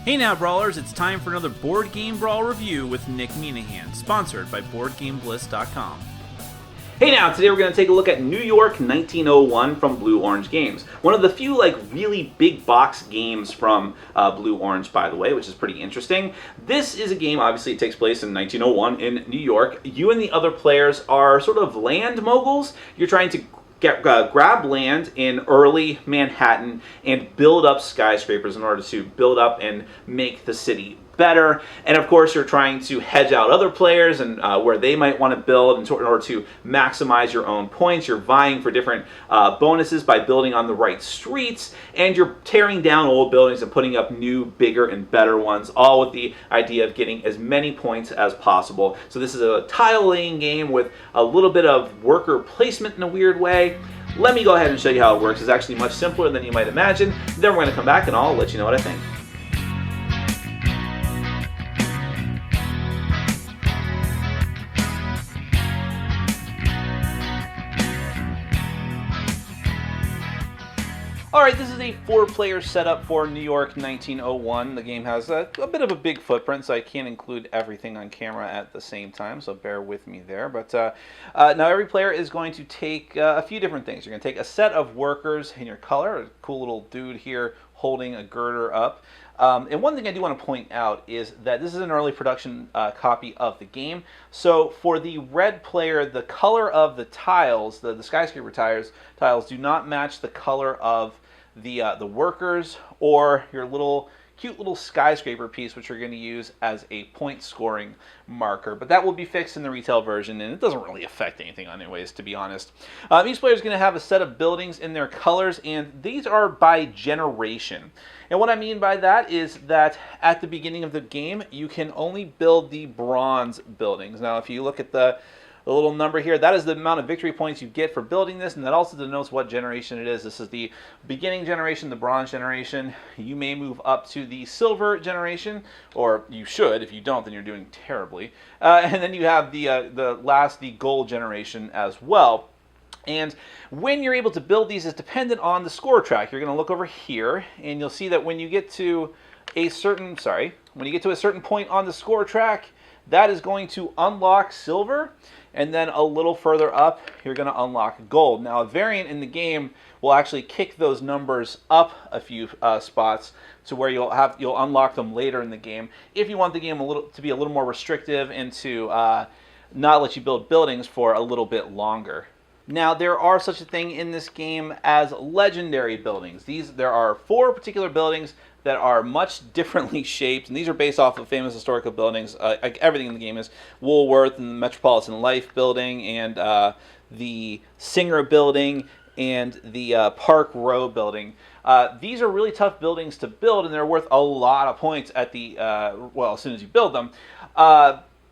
Hey now, Brawlers, it's time for another Board Game Brawl review with Nick Minahan, sponsored by BoardGameBliss.com. Hey now, today we're going to take a look at New York 1901 from Blue Orange Games. One of the few really big box games from Blue Orange, by the way, which is pretty interesting. This is a game, obviously it takes place in 1901 in New York. You and the other players are sort of land moguls. You're trying to grab land in early Manhattan and build up skyscrapers in order to build up and make the city better. And of course, you're trying to hedge out other players and where they might want to build in order to maximize your own points. You're vying for different bonuses by building on the right streets, and you're tearing down old buildings and putting up new, bigger, and better ones, all with the idea of getting as many points as possible. So this is a tile laying game with a little bit of worker placement in a weird way. Let me go ahead and show you how it works. It's actually much simpler than you might imagine. Then we're going to come back and I'll let you know what I think. Alright, this is a 4-player setup for New York 1901. The game has a bit of a big footprint, so I can't include everything on camera at the same time, so bear with me there. But now every player is going to take a few different things. You're going to take a set of workers in your color, a cool little dude here holding a girder up. And one thing I do want to point out is that this is an early production copy of the game. So for the red player, the color of the tiles, the skyscraper tiles do not match the color of the workers or your cute little skyscraper piece, which you're going to use as a point scoring marker. But that will be fixed in the retail version, and it doesn't really affect anything anyways, to be honest. Each player is going to have a set of buildings in their colors, and these are by generation. And what I mean by that is that at the beginning of the game, you can only build the bronze buildings. Now, if you look at the little number here, that is the amount of victory points you get for building this, and that also denotes what generation it is. This is the beginning generation, the bronze generation. You may move up to the silver generation, or you should. If you don't, then you're doing terribly. And then you have the gold generation as well. And when you're able to build these is dependent on the score track. You're going to look over here, and you'll see that when you get to a certain point on the score track, that is going to unlock silver, and then a little further up, you're going to unlock gold. Now, a variant in the game will actually kick those numbers up a few spots to where you'll unlock them later in the game if you want the game to be a little more restrictive and to not let you build buildings for a little bit longer. Now, there are such a thing in this game as legendary buildings. There are 4 particular buildings that are much differently shaped, and these are based off of famous historical buildings. Everything in the game is Woolworth and the Metropolitan Life building, and the Singer building, and the Park Row building. These are really tough buildings to build, and they're worth a lot of points at as soon as you build them.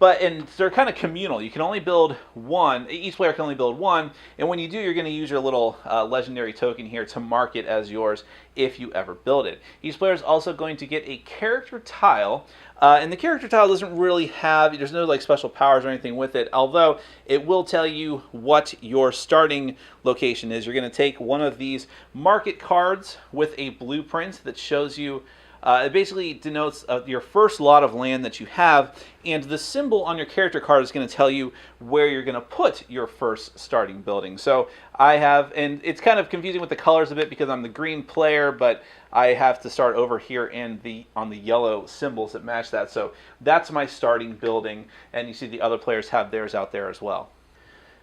And they're kind of communal. You can only build one. Each player can only build one. And when you do, you're going to use your little legendary token here to mark it as yours if you ever build it. Each player is also going to get a character tile. And the character tile doesn't really there's no special powers or anything with it, although it will tell you what your starting location is. You're going to take one of these market cards with a blueprint that shows you it basically denotes your first lot of land that you have, and the symbol on your character card is going to tell you where you're going to put your first starting building. So and it's kind of confusing with the colors a bit because I'm the green player, but I have to start over here on the yellow symbols that match that. So that's my starting building, and you see the other players have theirs out there as well.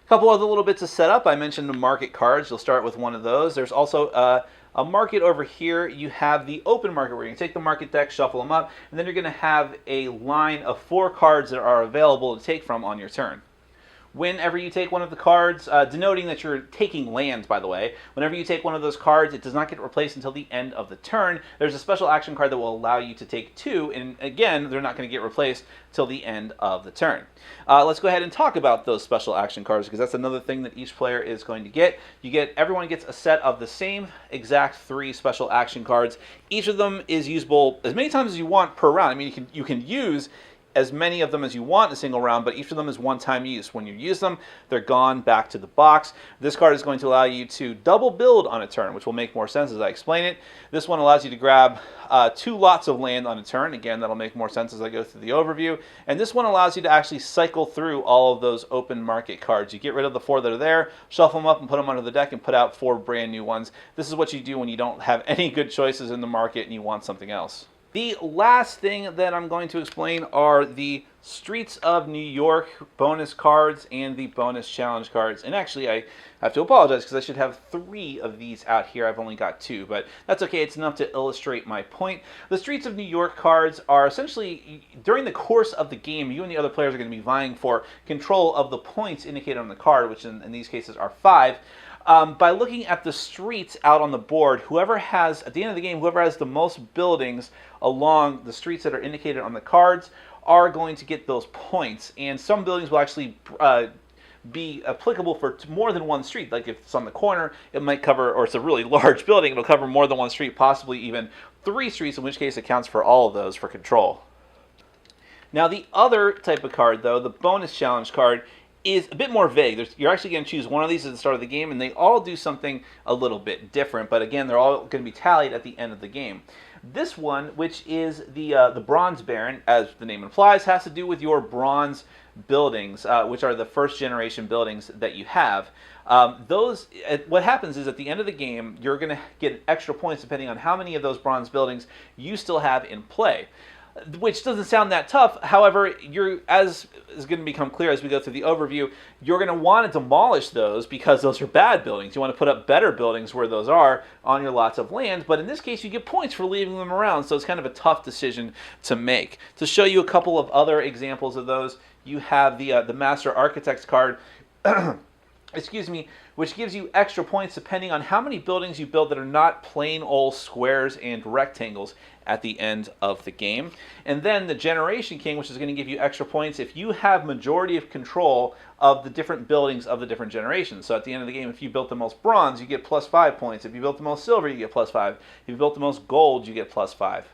A couple other little bits of setup. I mentioned the market cards. You'll start with one of those. There's also a market over here. You have the open market where you can take the market deck, shuffle them up, and then you're going to have a line of 4 cards that are available to take from on your turn. Whenever you take one of the cards, denoting that you're taking land, by the way, whenever you take one of those cards, it does not get replaced until the end of the turn. There's a special action card that will allow you to take 2, and again, they're not going to get replaced till the end of the turn. Let's go ahead and talk about those special action cards, because that's another thing that each player is going to get. Everyone gets a set of the same exact 3 special action cards. Each of them is usable as many times as you want per round. I mean, you can use as many of them as you want in a single round, but each of them is one-time use. When you use them, they're gone back to the box. This card is going to allow you to double build on a turn, which will make more sense as I explain it. This one allows you to grab 2 lots of land on a turn. Again, that'll make more sense as I go through the overview. And this one allows you to actually cycle through all of those open market cards. You get rid of the 4 that are there, shuffle them up and put them under the deck, and put out 4 brand new ones. This is what you do when you don't have any good choices in the market and you want something else. The last thing that I'm going to explain are the Streets of New York bonus cards and the bonus challenge cards. And actually, I have to apologize because I should have 3 of these out here. I've only got 2, but that's okay. It's enough to illustrate my point. The Streets of New York cards are essentially, during the course of the game, you and the other players are going to be vying for control of the points indicated on the card, which in these cases are 5. By looking at the streets out on the board, whoever has, at the end of the game, whoever has the most buildings along the streets that are indicated on the cards are going to get those points. And some buildings will actually be applicable for more than one street. Like if it's on the corner, it might cover, or it's a really large building, it'll cover more than one street, possibly even 3 streets, in which case it counts for all of those for control. Now the other type of card, though, the bonus challenge card, is a bit more vague. You're actually going to choose one of these at the start of the game, and they all do something a little bit different, but again, they're all going to be tallied at the end of the game. This one, which is the Bronze Baron, as the name implies, has to do with your bronze buildings, which are the first generation buildings that you have. What happens is at the end of the game, you're going to get extra points depending on how many of those bronze buildings you still have in play. Which doesn't sound that tough. However, as is going to become clear as we go through the overview, you're going to want to demolish those because those are bad buildings. You want to put up better buildings where those are on your lots of land, but in this case you get points for leaving them around, so it's kind of a tough decision to make. To show you a couple of other examples of those, you have the Master Architect's card, excuse me, which gives you extra points depending on how many buildings you build that are not plain old squares and rectangles at the end of the game. And then the Generation King, which is going to give you extra points if you have majority of control of the different buildings of the different generations. So at the end of the game, if you built the most bronze, you get plus 5 points. If you built the most silver, you get plus 5. If you built the most gold, you get plus 5.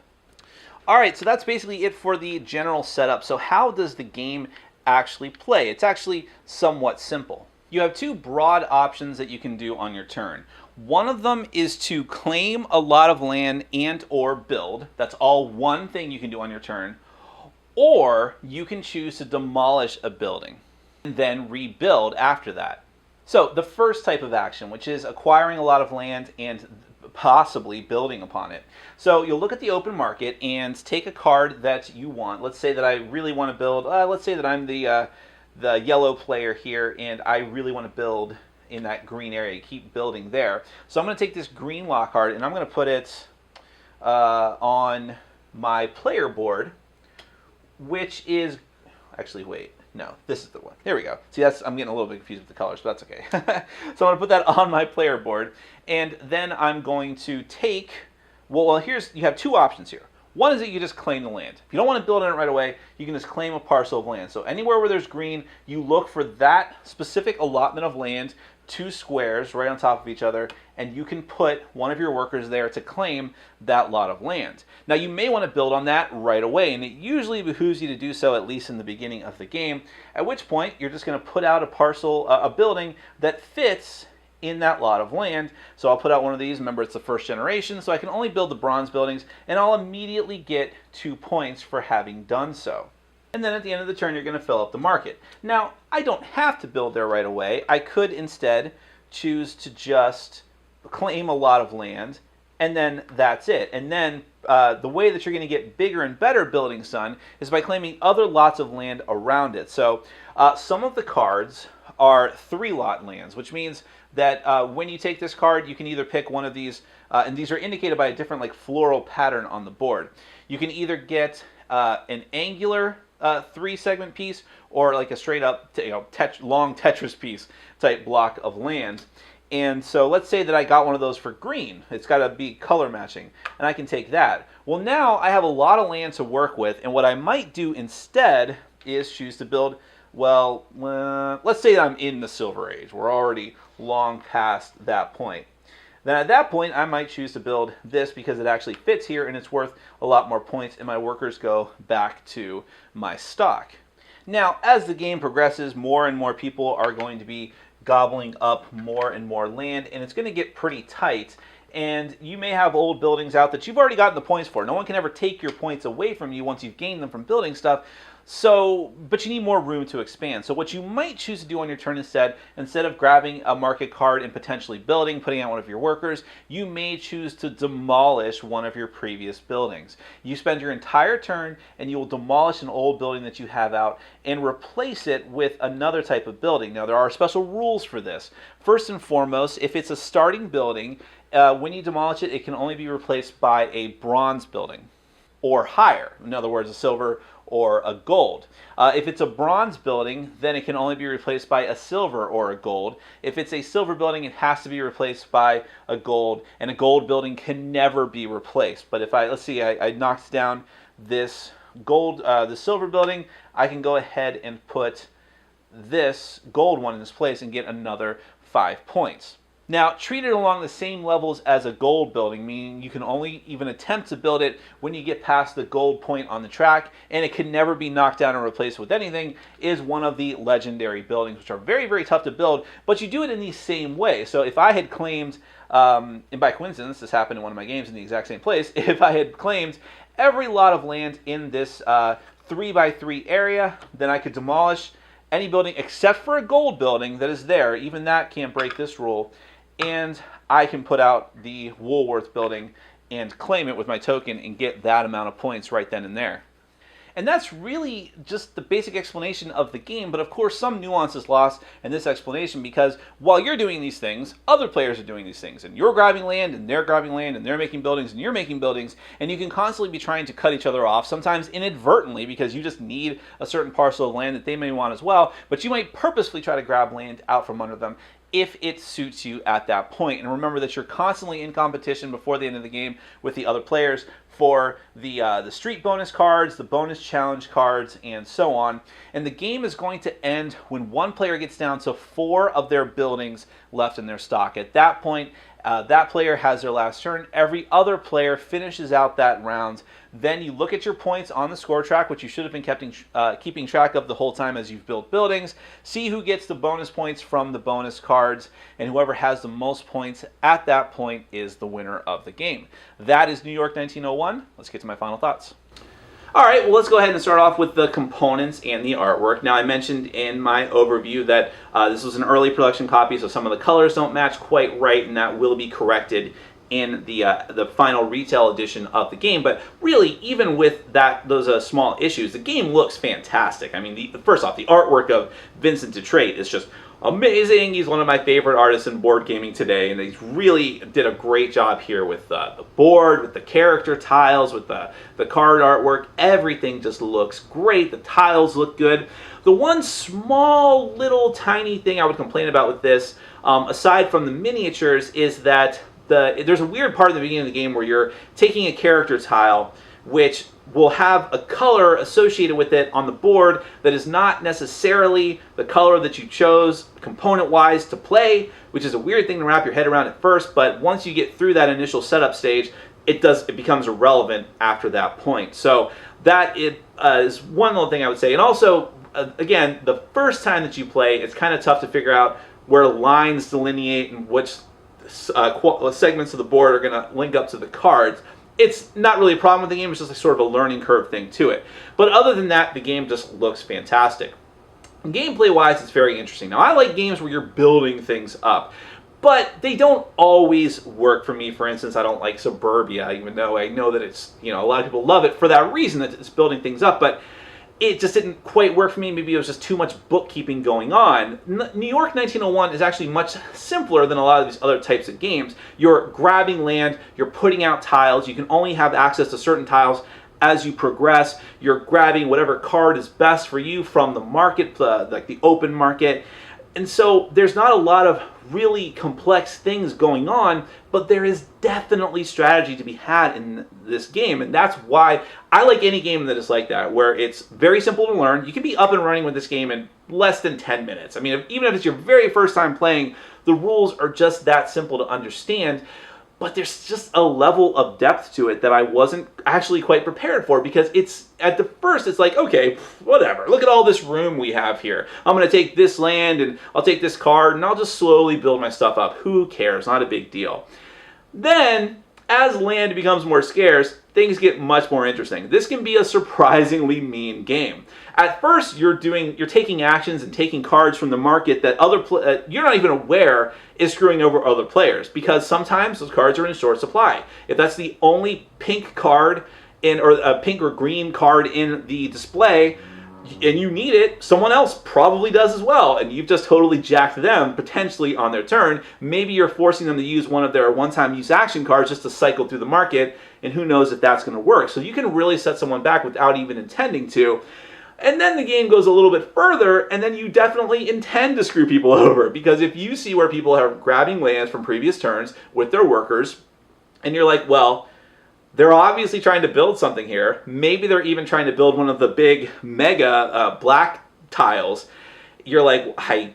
Alright, so that's basically it for the general setup. So how does the game actually play? It's actually somewhat simple. You have 2 broad options that you can do on your turn. One of them is to claim a lot of land and or build. That's all one thing you can do on your turn. Or you can choose to demolish a building and then rebuild after that. So the first type of action, which is acquiring a lot of land and possibly building upon it. So you'll look at the open market and take a card that you want. Let's say that I really want to build, let's say that I'm the yellow player here and I really want to build in that green area, keep building there. So I'm going to take this green lock card and I'm going to put it on my player board, which is, actually wait, no, this is the one. There we go. See, I'm getting a little bit confused with the colors, but that's okay. So I'm going to put that on my player board, and then I'm going to take, well, you have 2 options here. One is that you just claim the land. If you don't want to build on it right away, you can just claim a parcel of land. So anywhere where there's green, you look for that specific allotment of land, 2 squares right on top of each other, and you can put one of your workers there to claim that lot of land. Now you may want to build on that right away, and it usually behooves you to do so at least in the beginning of the game, at which point you're just going to put out a building that fits in that lot of land. So I'll put out one of these. Remember, it's the first generation, so I can only build the bronze buildings, and I'll immediately get 2 points for having done so. And then at the end of the turn, you're going to fill up the market. Now, I don't have to build there right away. I could instead choose to just claim a lot of land, and then that's it. And then the way that you're going to get bigger and better buildings done is by claiming other lots of land around it. So some of the cards are 3-lot lands, which means that when you take this card, you can either pick one of these, and these are indicated by a different like floral pattern on the board. You can either get an angular 3-segment piece or like a straight up long Tetris piece type block of land. And so let's say that I got one of those for green. It's got to be color matching, and I can take that. Well, now I have a lot of land to work with, and what I might do instead is choose to build, well, let's say I'm in the Silver Age. We're already long past that point. then at that point I might choose to build this because it actually fits here and it's worth a lot more points, and my workers go back to my stock. Now, as the game progresses, more and more people are going to be gobbling up more and more land, and it's going to get pretty tight. And you may have old buildings out that you've already gotten the points for. No one can ever take your points away from you once you've gained them from building stuff. But you need more room to expand. So what you might choose to do on your turn instead of grabbing a market card and potentially building, putting out one of your workers, you may choose to demolish one of your previous buildings. You spend your entire turn and you will demolish an old building that you have out and replace it with another type of building. Now, there are special rules for this. First and foremost, if it's a starting building, when you demolish it, it can only be replaced by a bronze building or higher. In other words, a silver or a gold. If it's a bronze building, then it can only be replaced by a silver or a gold. If it's a silver building, it has to be replaced by a gold, and a gold building can never be replaced. But if let's see, I knocked down this gold, the silver building, I can go ahead and put this gold one in its place and get another 5 points. Now, treat it along the same levels as a gold building, meaning you can only even attempt to build it when you get past the gold point on the track, and it can never be knocked down or replaced with anything, is one of the legendary buildings, which are very, very tough to build, but you do it in the same way. So if I had claimed, and by coincidence, this happened in one of my games in the exact same place, if I had claimed every lot of land in this 3x3 area, then I could demolish any building except for a gold building that is there. Even that can't break this rule. And I can put out the Woolworth building and claim it with my token and get that amount of points right then and there. And that's really just the basic explanation of the game, but of course some nuance is lost in this explanation because while you're doing these things, other players are doing these things, and you're grabbing land, and they're grabbing land, and they're making buildings, and you're making buildings, and you can constantly be trying to cut each other off, sometimes inadvertently because you just need a certain parcel of land that they may want as well, but you might purposefully try to grab land out from under them if it suits you at that point. And remember that you're constantly in competition before the end of the game with the other players for the street bonus cards, the bonus challenge cards, and so on. And the game is going to end when one player gets down to 4 of their buildings left in their stock. At that point, that player has their last turn. Every other player finishes out that round. Then you look at your points on the score track, which you should have been keeping track of the whole time as you've built buildings. See who gets the bonus points from the bonus cards, and whoever has the most points at that point is the winner of the game. That is New York 1901. Let's get to my final thoughts. All right, well, let's go ahead and start off with the components and the artwork. Now, I mentioned in my overview that this was an early production copy, so some of the colors don't match quite right, and that will be corrected in the final retail edition of the game. But really, even with those small issues, the game looks fantastic. I mean, first off, the artwork of Vincent Dutrait is just amazing. He's one of my favorite artists in board gaming today, and he really did a great job here with the board, with the character tiles, with the card artwork. Everything just looks great. The tiles look good. The one small little tiny thing I would complain about with this, aside from the miniatures, is that there's a weird part in the beginning of the game where you're taking a character tile which will have a color associated with it on the board that is not necessarily the color that you chose component-wise to play, which is a weird thing to wrap your head around at first, but once you get through that initial setup stage, it becomes irrelevant after that point. So that is one little thing I would say. And also, again, the first time that you play, it's kind of tough to figure out where lines delineate and which segments of the board are going to link up to the cards. It's not really a problem with the game, it's just sort of a learning curve thing to it. But other than that, the game just looks fantastic. Gameplay-wise, it's very interesting. Now, I like games where you're building things up, but they don't always work for me. For instance, I don't like Suburbia, even though I know that it's, a lot of people love it for that reason, that it's building things up, but it just didn't quite work for me. Maybe it was just too much bookkeeping going on. New York 1901 is actually much simpler than a lot of these other types of games. You're grabbing land, you're putting out tiles, you can only have access to certain tiles as you progress. You're grabbing whatever card is best for you from the market, like the open market. And so there's not a lot of really complex things going on, but there is definitely strategy to be had in this game. And that's why I like any game that is like that, where it's very simple to learn. You can be up and running with this game in less than 10 minutes. I mean, even if it's your very first time playing, the rules are just that simple to understand. But there's just a level of depth to it that I wasn't actually quite prepared for, because it's, at the first, it's like, okay, whatever. Look at all this room we have here. I'm going to take this land, and I'll take this card, and I'll just slowly build my stuff up. Who cares? Not a big deal. Then, as land becomes more scarce, things get much more interesting. This can be a surprisingly mean game. At first, you're taking actions and taking cards from the market that you're not even aware is screwing over other players, because sometimes those cards are in short supply. If that's the only pink card or a pink or green card in the display, and you need it, someone else probably does as well, and you've just totally jacked them potentially on their turn. Maybe you're forcing them to use one of their one-time use action cards just to cycle through the market, and who knows if that's going to work. So you can really set someone back without even intending to. And then the game goes a little bit further, and then you definitely intend to screw people over, because if you see where people are grabbing lands from previous turns with their workers, and you're like, well, they're obviously trying to build something here. Maybe they're even trying to build one of the big mega black tiles. You're like, I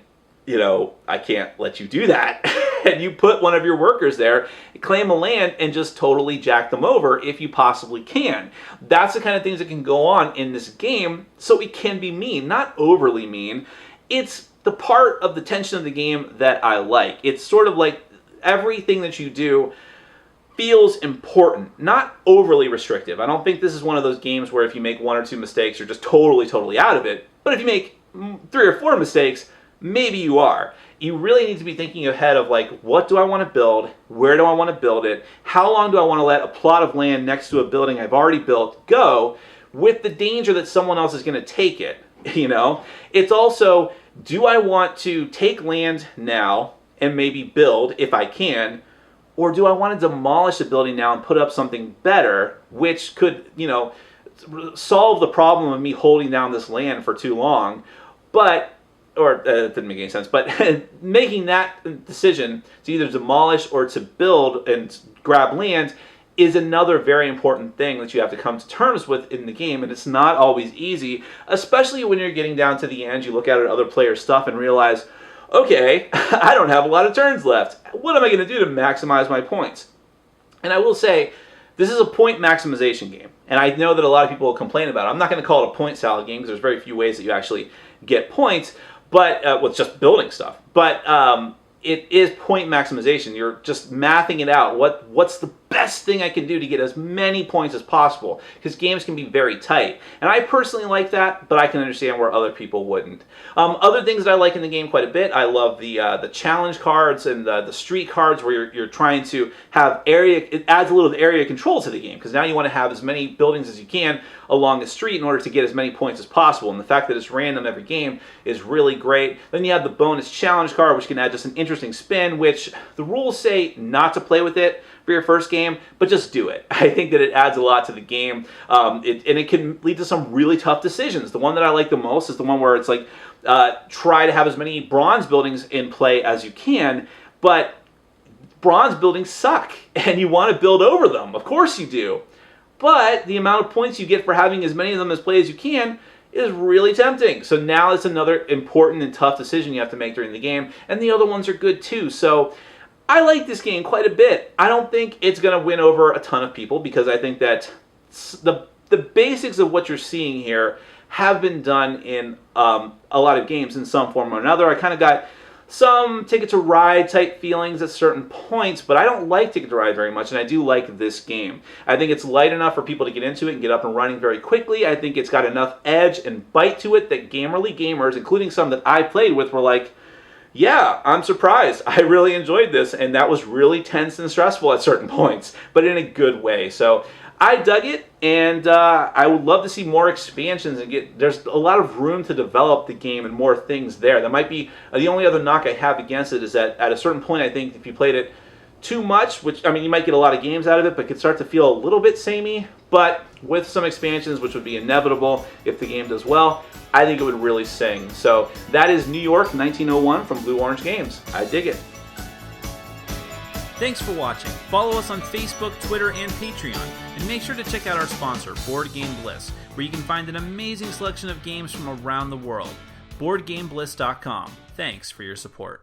can't let you do that. And you put one of your workers there, claim a land, and just totally jack them over if you possibly can. That's the kind of things that can go on in this game, so it can be mean, not overly mean. It's the part of the tension of the game that I like. It's sort of like everything that you do feels important, not overly restrictive. I don't think this is one of those games where if you make one or two mistakes, you're just totally out of it. But if you make 3 or 4 mistakes, maybe you are. You really need to be thinking ahead of, like, what do I want to build? Where do I want to build it? How long do I want to let a plot of land next to a building I've already built go, with the danger that someone else is going to take it? It's also, do I want to take land now and maybe build if I can, or do I want to demolish the building now and put up something better, which could, solve the problem of me holding down this land for too long, it didn't make any sense, but making that decision to either demolish or to build and grab land is another very important thing that you have to come to terms with in the game, and it's not always easy, especially when you're getting down to the end. You look at other players' stuff and realize, okay, I don't have a lot of turns left. What am I going to do to maximize my points? And I will say, this is a point maximization game, and I know that a lot of people will complain about it. I'm not going to call it a point salad game, because there's very few ways that you actually get points, but with just building stuff. But it is point maximization. You're just mathing it out. What's the best thing I can do to get as many points as possible? Because games can be very tight. And I personally like that, but I can understand where other people wouldn't. Other things that I like in the game quite a bit, I love the challenge cards and the street cards, where you're trying to have area. It adds a little area control to the game, because now you want to have as many buildings as you can along the street in order to get as many points as possible. And the fact that it's random every game is really great. Then you have the bonus challenge card, which can add just an interesting spin, which the rules say not to play with it for your first game, but just do it. I think that it adds a lot to the game, and it can lead to some really tough decisions. The one that I like the most is the one where it's like, try to have as many bronze buildings in play as you can, but bronze buildings suck, and you want to build over them. Of course you do. But the amount of points you get for having as many of them as play as you can is really tempting. So now it's another important and tough decision you have to make during the game, and the other ones are good too. So I like this game quite a bit. I don't think it's going to win over a ton of people, because I think that the basics of what you're seeing here have been done in a lot of games in some form or another. I kind of got some Ticket to Ride type feelings at certain points, but I don't like Ticket to Ride very much, and I do like this game. I think it's light enough for people to get into it and get up and running very quickly. I think it's got enough edge and bite to it that gamerly gamers, including some that I played with, were like, yeah, I'm surprised. I really enjoyed this, and that was really tense and stressful at certain points, but in a good way. So I dug it, and I would love to see more expansions and there's a lot of room to develop the game and more things there. That might be the only other knock I have against it, is that at a certain point, I think if you played it too much, which, I mean, you might get a lot of games out of it, but could start to feel a little bit samey. But with some expansions, which would be inevitable if the game does well, I think it would really sing. So that is New York 1901 from Blue Orange Games. I dig it. Thanks for watching. Follow us on Facebook, Twitter, and Patreon. And make sure to check out our sponsor, Board Game Bliss, where you can find an amazing selection of games from around the world. BoardGameBliss.com. Thanks for your support.